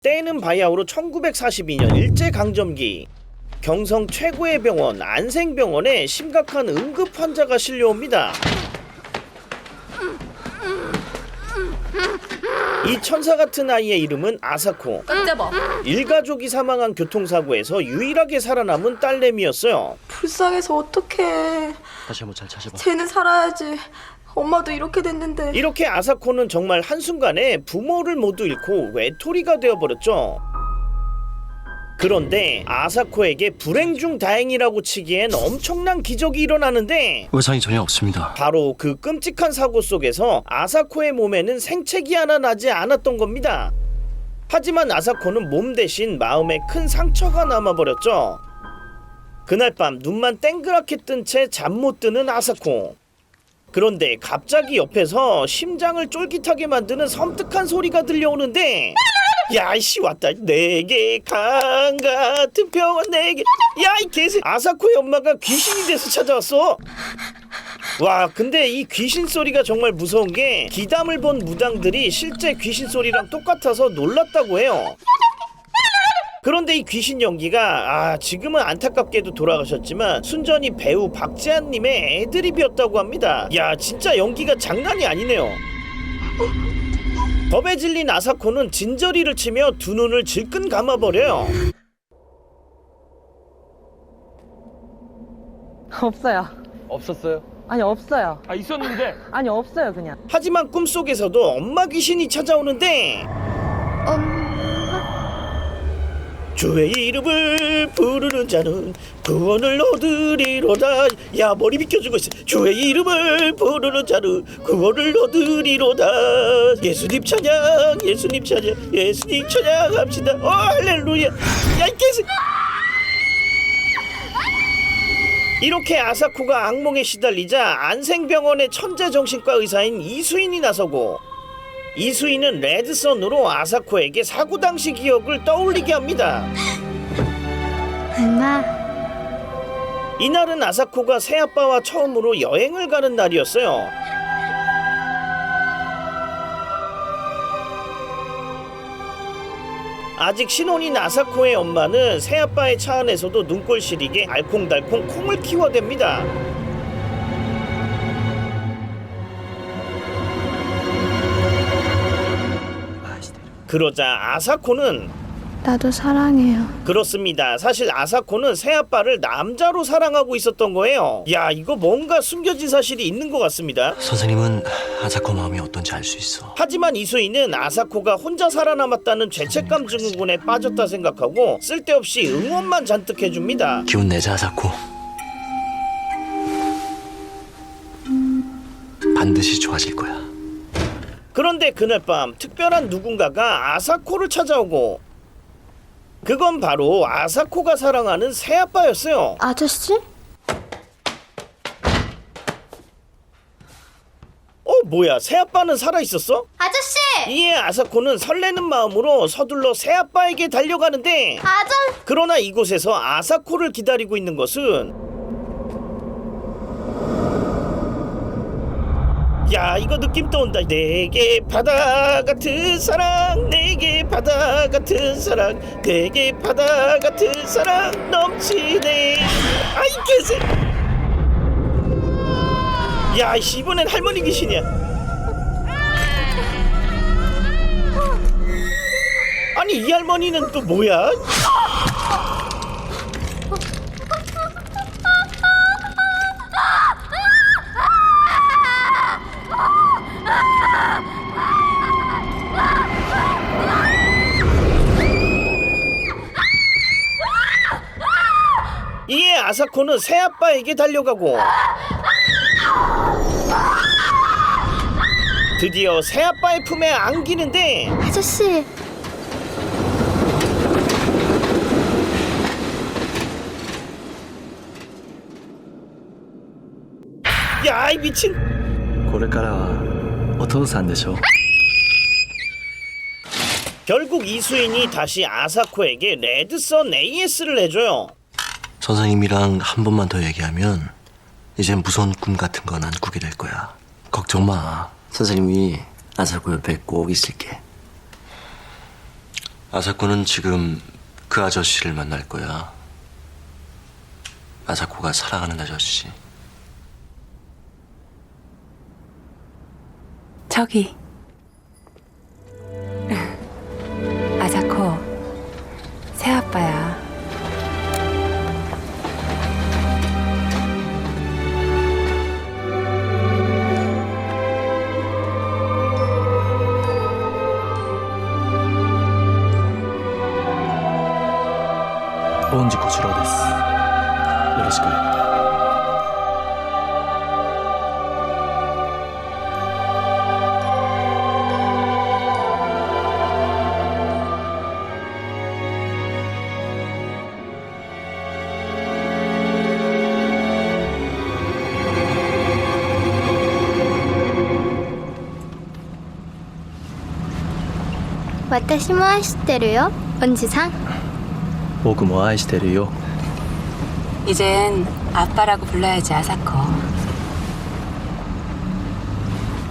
때는 바야흐로 1942년 일제강점기, 경성 최고의 병원 안생병원에 심각한 응급 환자가 실려옵니다. 이 천사 같은 아이의 이름은 아사코. 일가족이 사망한 교통사고에서 유일하게 살아남은 딸내미였어요. 불쌍해서 어떡해. 다시 한번 잘 찾아봐. 쟤는 살아야지. 엄마도 이렇게 됐는데. 이렇게 아사코는 정말 한순간에 부모를 모두 잃고 외톨이가 되어버렸죠. 그런데 아사코에게 불행 중 다행이라고 치기엔 엄청난 기적이 일어나는데 외상이 전혀 없습니다. 바로 그 끔찍한 사고 속에서 아사코의 몸에는 생채기 하나 나지 않았던 겁니다. 하지만 아사코는 몸 대신 마음에 큰 상처가 남아버렸죠. 그날 밤 눈만 땡그랗게 뜬 채 잠 못 드는 아사코. 그런데 갑자기 옆에서 심장을 쫄깃하게 만드는 섬뜩한 소리가 들려오는데 야이씨 왔다. 내게 강 같은 병원 내게. 야이 개새. 아사코의 엄마가 귀신이 돼서 찾아왔어. 와, 근데 이 귀신 소리가 정말 무서운 게 기담을 본 무당들이 실제 귀신 소리랑 똑같아서 놀랐다고 해요. 그런데 이 귀신 연기가 지금은 안타깝게도 돌아가셨지만 순전히 배우 박재한님의 애드립이었다고 합니다. 야, 진짜 연기가 장난이 아니네요. 겁에 질린 아사코는 진저리를 치며 두 눈을 질끈 감아버려요. 없어요. 없었어요? 아니 없어요. 있었는데. 아니 없어요 그냥. 하지만 꿈속에서도 엄마 귀신이 찾아오는데 주의 이름을 부르는 자는 구원을 얻으리로다. 야, 머리 비켜주고 있어. 주의 이름을 부르는 자는 구원을 얻으리로다. 예수님 찬양, 예수님 찬양, 예수님 찬양합시다. 할렐루야. 야, 이 개새. 이렇게 아사코가 악몽에 시달리자 안생병원의 천재정신과 의사인 이수인이 나서고 이수인은 레드선으로 아사코에게 사고 당시 기억을 떠올리게 합니다. 엄마. 이날은 아사코가 새아빠와 처음으로 여행을 가는 날이었어요. 아직 신혼인 아사코의 엄마는 새아빠의 차 안에서도 눈꼴 시리게 알콩달콩 콩을 키워댑니다. 그러자 아사코는 나도 사랑해요. 그렇습니다. 사실 아사코는 새아빠를 남자로 사랑하고 있었던 거예요. 야, 이거 뭔가 숨겨진 사실이 있는 것 같습니다. 선생님은 아사코 마음이 어떤지 알 수 있어. 하지만 이수인은 아사코가 혼자 살아남았다는 죄책감 증후군에 빠졌다 생각하고 쓸데없이 응원만 잔뜩 해줍니다. 기운 내자 아사코. 반드시 좋아질 거야. 그런데 그날 밤 특별한 누군가가 아사코를 찾아오고 그건 바로 아사코가 사랑하는 새아빠였어요. 아저씨? 뭐야, 새아빠는 살아있었어? 아저씨! 이에 아사코는 설레는 마음으로 서둘러 새아빠에게 달려가는데 그러나 이곳에서 아사코를 기다리고 있는 것은 야, 이거 느낌 또 온다. 내게 바다 같은 사랑, 내게 바다 같은 사랑, 내게 바다 같은 사랑 넘치네. 아이 개새. 야, 이번엔 할머니 귀신이야. 아니, 이 할머니는 또 뭐야? 이에 아사코는 새아빠에게 달려가고 드디어 새아빠의 품에 안기는데 아저씨! 야, 이 미친. これからはお父さんでしょ。 결국 이수인이 다시 아사코에게 레드선 AS를 해줘요. 선생님이랑 한 번만 더 얘기하면 이제 무서운 꿈 같은 건 안 꾸게 될 거야. 걱정 마. 선생님이 아사코 옆에 꼭 있을게. 아사코는 지금 그 아저씨를 만날 거야. 아사코가 사랑하는 아저씨. 저기 아사코 새아빠야. 온지 고치로です. よろしく.私も愛してるよ恩師さん僕も愛してるよ. 이젠 아빠라고 불러야지 아사코.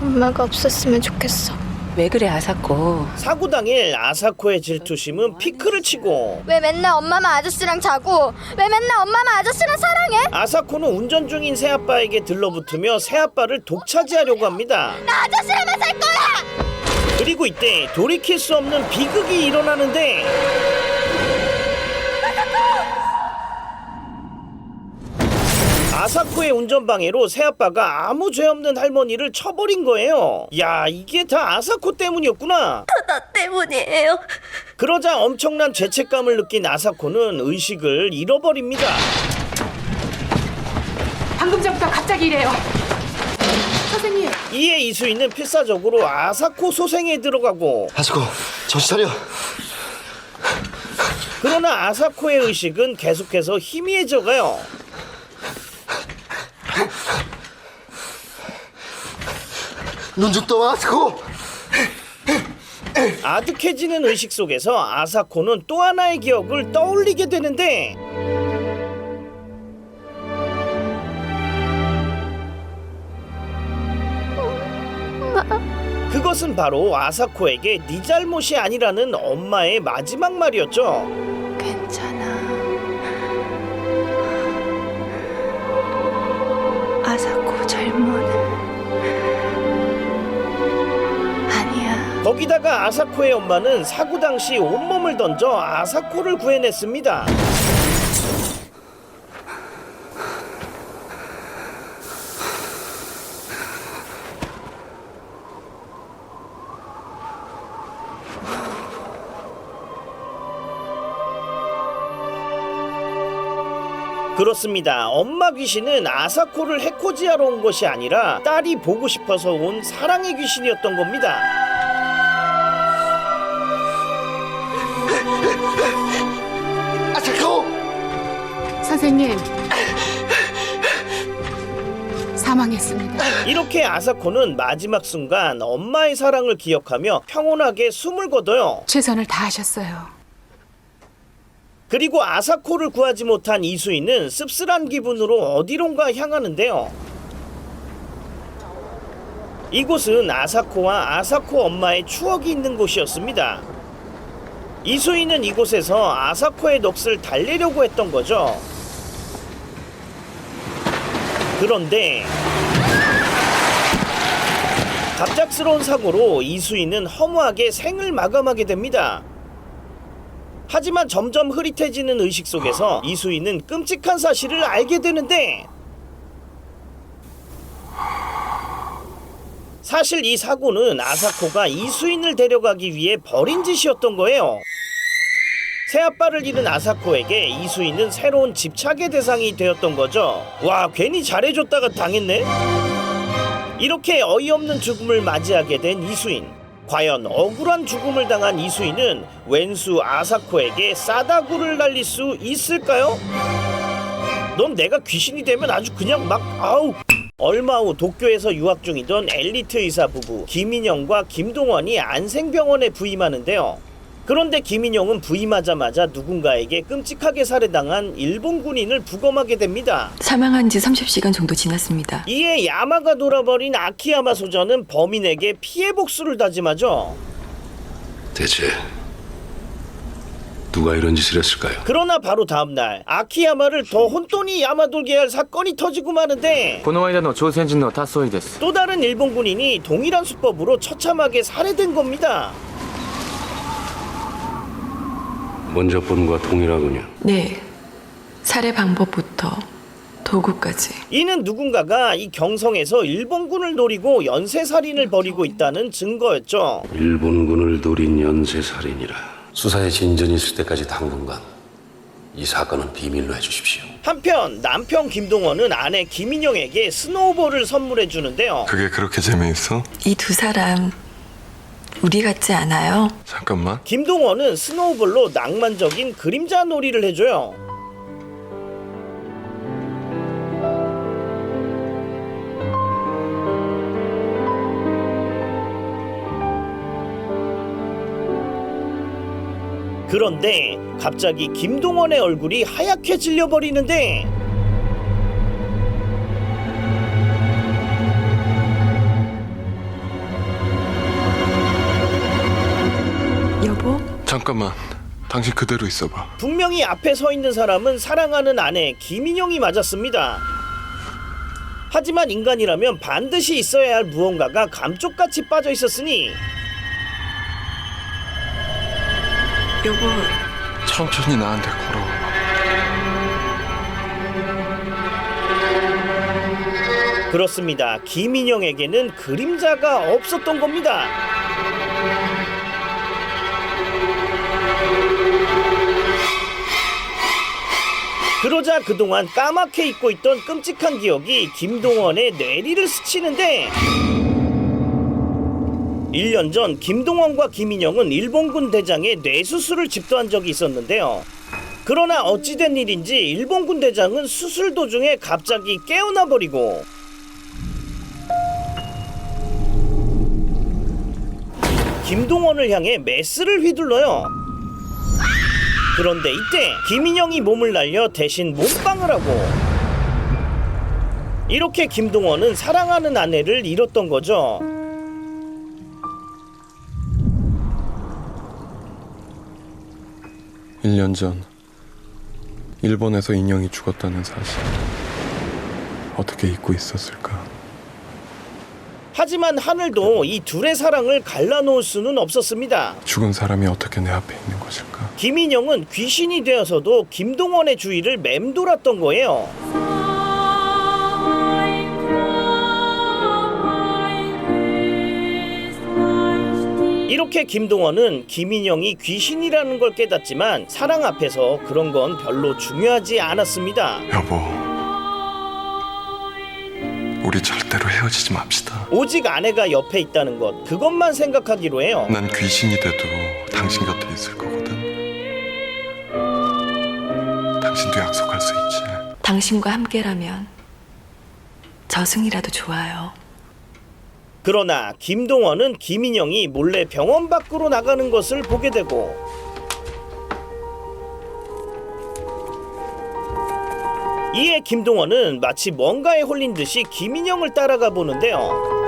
엄마가 없었으면 좋겠어. 왜 그래 아사코. 사고 당일 아사코의 질투심은 피크를 치고 왜 맨날 엄마만 아저씨랑 자고 왜 맨날 엄마만 아저씨랑 사랑해? 아사코는 운전 중인 새아빠에게 들러붙으며 새아빠를 독차지하려고 합니다. 나 아저씨랑만 살 거야! 그리고 이때 돌이킬 수 없는 비극이 일어나는데 아사코의 운전방해로 새아빠가 아무 죄 없는 할머니를 쳐버린 거예요. 야, 이게 다 아사코 때문이었구나. 나 때문이에요. 그러자 엄청난 죄책감을 느낀 아사코는 의식을 잃어버립니다. 방금 전부터 갑자기 이래요. 선생님. 이에 이수인은 필사적으로 아사코 소생에 들어가고 아사코, 정신 차려. 그러나 아사코의 의식은 계속해서 희미해져가요. 눈 좀 떠, 아사코. 아득해지는 의식 속에서 아사코는 또 하나의 기억을 떠올리게 되는데 그것은 바로 아사코에게 네 잘못이 아니라는 엄마의 마지막 말이었죠. 괜찮아. 아사코 잘못 아니야. 거기다가 아사코의 엄마는 사고 당시 온몸을 던져 아사코를 구해냈습니다. 그렇습니다. 엄마 귀신은 아사코를 해코지하러 온 것이 아니라 딸이 보고 싶어서 온 사랑의 귀신이었던 겁니다. 아사코! 선생님. 사망했습니다. 이렇게 아사코는 마지막 순간 엄마의 사랑을 기억하며 평온하게 숨을 거둬요. 최선을 다하셨어요. 그리고 아사코를 구하지 못한 이수인은 씁쓸한 기분으로 어디론가 향하는데요. 이곳은 아사코와 아사코 엄마의 추억이 있는 곳이었습니다. 이수인은 이곳에서 아사코의 넋을 달래려고 했던 거죠. 그런데 갑작스러운 사고로 이수인은 허무하게 생을 마감하게 됩니다. 하지만 점점 흐릿해지는 의식 속에서 이수인은 끔찍한 사실을 알게 되는데 사실 이 사고는 아사코가 이수인을 데려가기 위해 벌인 짓이었던 거예요. 새아빠를 잃은 아사코에게 이수인은 새로운 집착의 대상이 되었던 거죠. 와, 괜히 잘해줬다가 당했네? 이렇게 어이없는 죽음을 맞이하게 된 이수인. 과연 억울한 죽음을 당한 이수인은 왼수 아사코에게 싸다구를 날릴 수 있을까요? 넌 내가 귀신이 되면 아주 그냥 막 아우. 얼마 후 도쿄에서 유학 중이던 엘리트 의사 부부 김인영과 김동원이 안생병원에 부임하는데요. 그런데 김인영은 부임하자마자 누군가에게 끔찍하게 살해당한 일본 군인을 부검하게 됩니다. 사망한 지 30시간 정도 지났습니다. 이에 야마가 돌아버린 아키야마 소전은 범인에게 피해 복수를 다짐하죠. 대체 누가 이런 짓을 했을까요? 그러나 바로 다음날 아키야마를 더 혼돈이 야마돌게 할 사건이 터지고 마는데 この間の朝鮮人の達井です 또 다른 일본 군인이 동일한 수법으로 처참하게 살해된 겁니다. 먼저 본과 동일하군요. 네. 살해 방법부터 도구까지. 이는 누군가가 이 경성에서 일본군을 노리고 연쇄살인을 벌이고 있다는 증거였죠. 일본군을 노린 연쇄살인이라. 수사에 진전이 있을 때까지 당분간 이 사건은 비밀로 해주십시오. 한편 남편 김동원은 아내 김인영에게 스노우볼을 선물해 주는데요. 그게 그렇게 재미있어? 이 두 사람 우리 같지 않아요? 잠깐만. 김동원은 스노우볼로 낭만적인 그림자 놀이를 해줘요. 그런데 갑자기 김동원의 얼굴이 하얗게 질려버리는데 여보? 잠깐만. 당신 그대로 있어봐. 분명히 앞에 서 있는 사람은 사랑하는 아내 김인영이 맞았습니다. 하지만 인간이라면 반드시 있어야 할 무언가가 감쪽같이 빠져 있었으니 여보, 천천히 나한테 걸어와. 그렇습니다. 김인영에게는 그림자가 없었던 겁니다. 그러자 그동안 까맣게 잊고 있던 끔찍한 기억이 김동원의 뇌리를 스치는데 1년 전 김동원과 김인영은 일본군 대장의 뇌수술을 집도한 적이 있었는데요. 그러나 어찌된 일인지 일본군 대장은 수술 도중에 갑자기 깨어나 버리고 김동원을 향해 메스를 휘둘러요. 그런데 이때 김인영이 몸을 날려 대신 몸빵을 하고 이렇게 김동원은 사랑하는 아내를 잃었던 거죠. 일 년 전 일본에서 인형이 죽었다는 사실 어떻게 잊고 있었을까? 하지만 하늘도 이 둘의 사랑을 갈라놓을 수는 없었습니다. 죽은 사람이 어떻게 내 앞에 있는 것일까? 김인영은 귀신이 되어서도 김동원의 주위를 맴돌았던 거예요. 이렇게 김동원은 김인영이 귀신이라는 걸 깨닫지만 사랑 앞에서 그런 건 별로 중요하지 않았습니다. 여보, 우리 절대로 헤어지지 맙시다. 오직 아내가 옆에 있다는 것, 그것만 생각하기로 해요. 난 귀신이 돼도 당신 곁에 있을 거거든. 당신도 약속할 수 있지. 당신과 함께라면 저승이라도 좋아요. 그러나 김동원은 김인영이 몰래 병원 밖으로 나가는 것을 보게 되고 이에 김동원은 마치 뭔가에 홀린 듯이 김인영을 따라가 보는데요.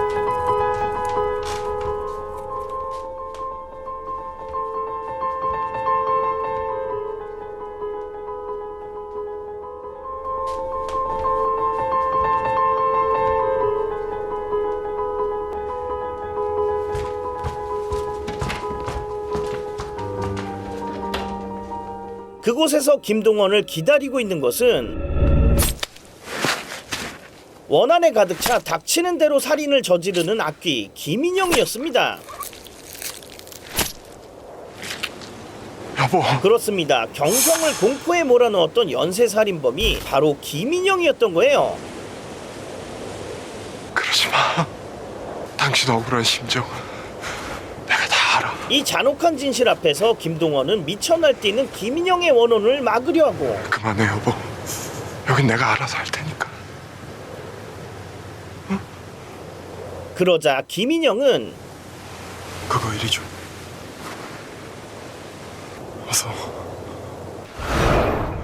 그곳에서 김동원을 기다리고 있는 것은 원한에 가득 차 닥치는 대로 살인을 저지르는 악귀 김인영이었습니다. 여보. 그렇습니다. 경성을 공포에 몰아넣었던 연쇄살인범이 바로 김인영이었던 거예요. 그러지 마. 당신 억울한 심정 내가 다 알아. 이 잔혹한 진실 앞에서 김동원은 미쳐 날뛰는 김인영의 원혼을 막으려 하고 그만해 여보. 여긴 내가 알아서 할 테니까. 응? 그러자 김인영은 그거 이리 줘. 어서.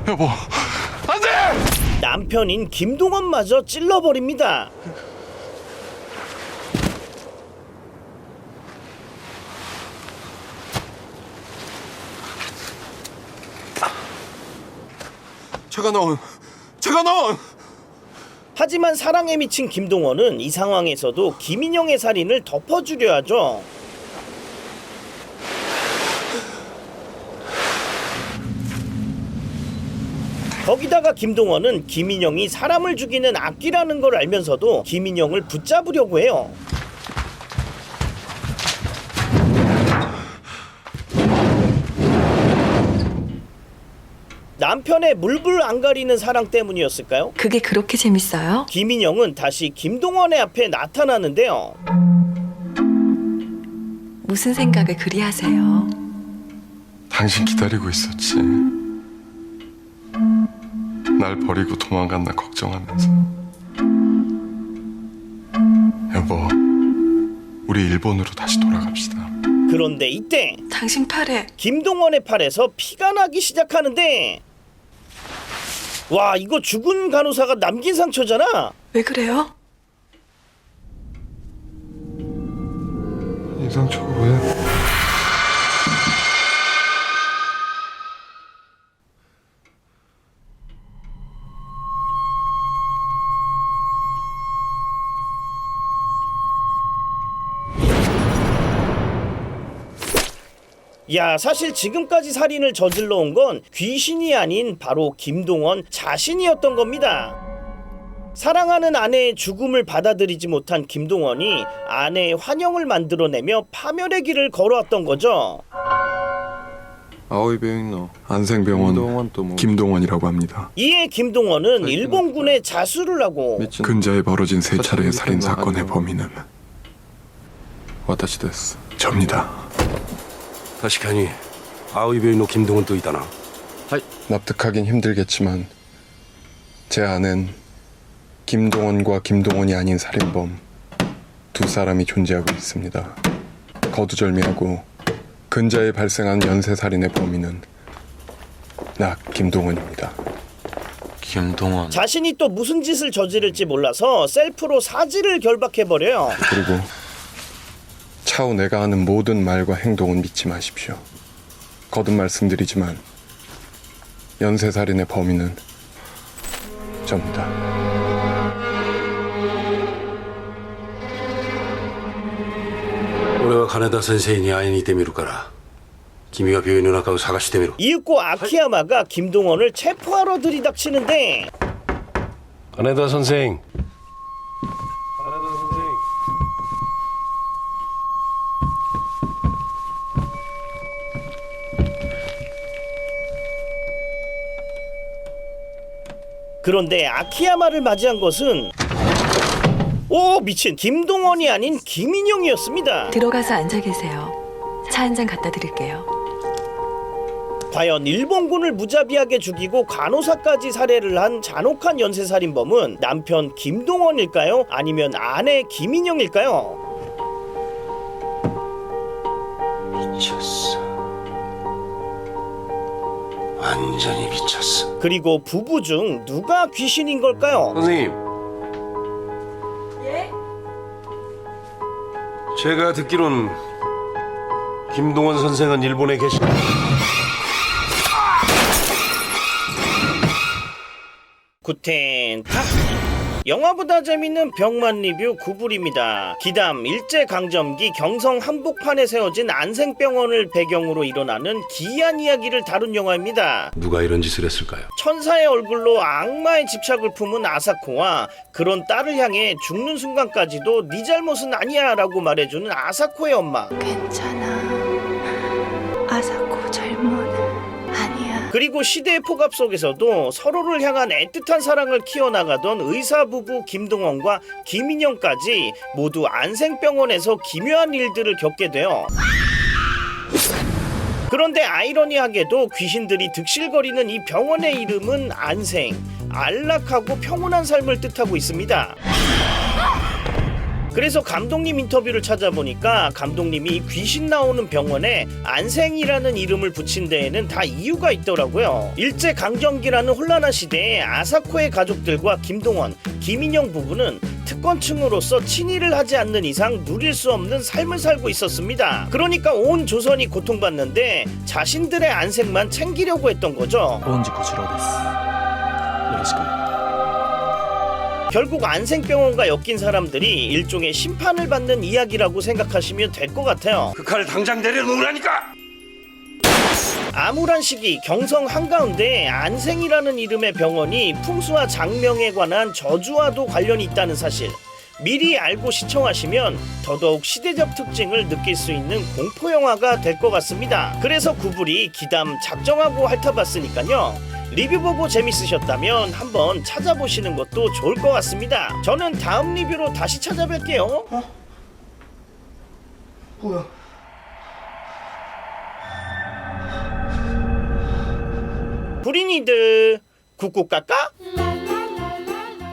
여보, 안 돼! 남편인 김동원마저 찔러버립니다. 제가 넣은 하지만 사랑에 미친 김동원은 이 상황에서도 김인영의 살인을 덮어주려 하죠. 거기다가 김동원은 김인영이 사람을 죽이는 악귀라는 걸 알면서도 김인영을 붙잡으려고 해요. 남편의 물불 안 가리는 사랑 때문이었을까요? 그게 그렇게 재밌어요? 김인영은 다시 김동원의 앞에 나타나는데요. 무슨 생각을 그리 하세요? 당신 기다리고 있었지. 날 버리고 도망갔나 걱정하면서. 여보, 우리 일본으로 다시 돌아갑시다. 그런데 이때 당신 팔에 김동원의 팔에서 피가 나기 시작하는데, 와, 이거 죽은 간호사가 남긴 상처잖아. 왜 그래요? 이 상처가 왜? 야, 사실 지금까지 살인을 저질러 온 건 귀신이 아닌 바로 김동원 자신이었던 겁니다. 사랑하는 아내의 죽음을 받아들이지 못한 김동원이 아내의 환영을 만들어내며 파멸의 길을 걸어왔던 거죠. 아오이병원 안생병원 김동원이라고 합니다. 이에 김동원은 일본군에 자수를 하고 근자에 벌어진 3차례의 살인 사건의 범인은 와타시 데스. 접니다. 다시카니 아오이병원 김동원 또 있다나. 납득하긴 힘들겠지만 제 안엔 김동원과 김동원이 아닌 살인범 두 사람이 존재하고 있습니다. 거두절미하고 근자에 발생한 연쇄살인의 범인은 나 김동원입니다. 김동원. 자신이 또 무슨 짓을 저지를지 몰라서 셀프로 사지를 결박해버려요. 그리고 차후 내가 하는 모든 말과 행동은 믿지 마십시오. 거듭 말씀드리지만 연쇄살인의 범인은 접니다. 올해와 가네다 선생이 아이니 때미루から君が病院の中を探してみろ. 이윽고 아키야마가 김동원을 체포하러 들이닥치는데, 가네다 선생. 그런데 아키야마를 맞이한 것은, 오, 미친, 김동원이 아닌 김인영이었습니다. 들어가서 앉아 계세요. 차 한 잔 갖다 드릴게요. 과연 일본군을 무자비하게 죽이고 간호사까지 살해를 한 잔혹한 연쇄살인범은 남편 김동원일까요? 아니면 아내 김인영일까요? 미쳤어. 완전히 미쳤어. 그리고 부부 중 누가 귀신인 걸까요? 선생님. 예? 제가 듣기론 김동원 선생은 일본에 계신. 구텐탁. 영화보다 재밌는 병만 리뷰 구불입니다. 기담 일제강점기 경성 한복판에 세워진 안생병원을 배경으로 일어나는 기이한 이야기를 다룬 영화입니다. 누가 이런 짓을 했을까요? 천사의 얼굴로 악마의 집착을 품은 아사코와 그런 딸을 향해 죽는 순간까지도 네 잘못은 아니야 라고 말해주는 아사코의 엄마. 괜찮아. 아사코 잘못 아니야. 그리고 시대의 폭압 속에서도 서로를 향한 애틋한 사랑을 키워나가던 의사 부부 김동원과 김인영까지 모두 안생병원에서 기묘한 일들을 겪게 돼요. 그런데 아이러니하게도 귀신들이 득실거리는 이 병원의 이름은 안생, 안락하고 평온한 삶을 뜻하고 있습니다. 그래서 감독님 인터뷰를 찾아보니까 감독님이 귀신 나오는 병원에 안생이라는 이름을 붙인 데에는 다 이유가 있더라고요. 일제강점기라는 혼란한 시대에 아사코의 가족들과 김동원, 김인영 부부는 특권층으로서 친일을 하지 않는 이상 누릴 수 없는 삶을 살고 있었습니다. 그러니까 온 조선이 고통받는데 자신들의 안생만 챙기려고 했던 거죠. 恩師こちらですよろしく。 결국 안생병원과 엮인 사람들이 일종의 심판을 받는 이야기라고 생각하시면 될 것 같아요. 그 칼을 당장 내려놓으라니까! 암울한 시기 경성 한가운데 안생이라는 이름의 병원이 풍수와 장명에 관한 저주와도 관련이 있다는 사실 미리 알고 시청하시면 더더욱 시대적 특징을 느낄 수 있는 공포영화가 될 것 같습니다. 그래서 구불이 기담 작정하고 핥아봤으니까요. 리뷰 보고 재밌으셨다면 한번 찾아보시는 것도 좋을 것 같습니다. 저는 다음 리뷰로 다시 찾아뵐게요. 뭐야? 불인이들 굿굿 깎아?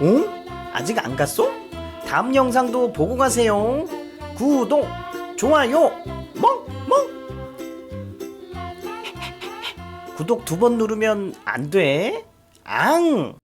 어? 아직 안 갔어? 다음 영상도 보고 가세요. 구독, 좋아요, 멍멍. 구독 2번 누르면 안 돼. 앙.